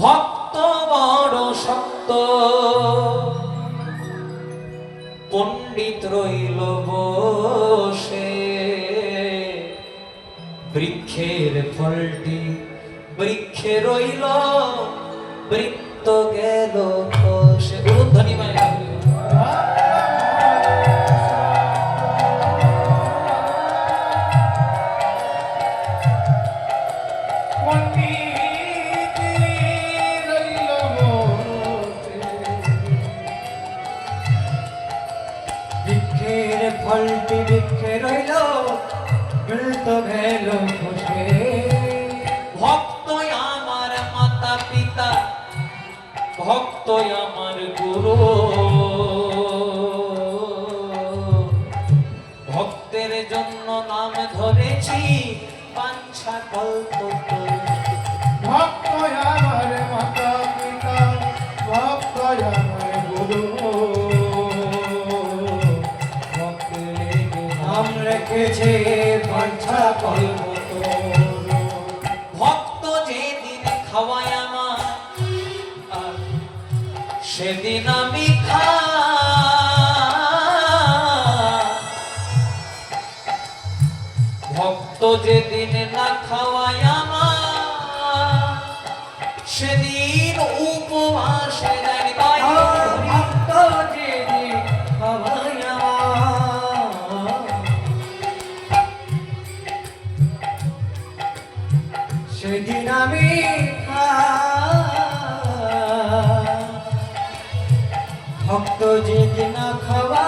ভক্ত বড় শক্ত পণ্ডিত রইল বসে, বৃক্ষের ফলটি বৃক্ষে রইল, বৃত্ত গেল খসে। উদ্ধনি মায়া ফলটি বৃক্ষে রইল, বৃত্ত গেল খসে। ভক্ত আমার মাতা পিতা, ভক্ত আমার গুরু, ভক্তের জন্য নাম ধরেছি বাঞ্ছা কল্প। ভক্ত আমার মাতা পিতা, ভক্ত আমার গুরু, নাম রেখেছে বাঞ্ছা কল্প। ভক্ত যেদিন খাওয়ায় আমার, সেদিন আমি ভক্ত যেদিন না খাওয়ায় আমার, সেদিন উপবাসে ভক্ত যেদিন খাওয়ায় আমার, সেদিন আমি ভক্ত যেদিন খাওয়া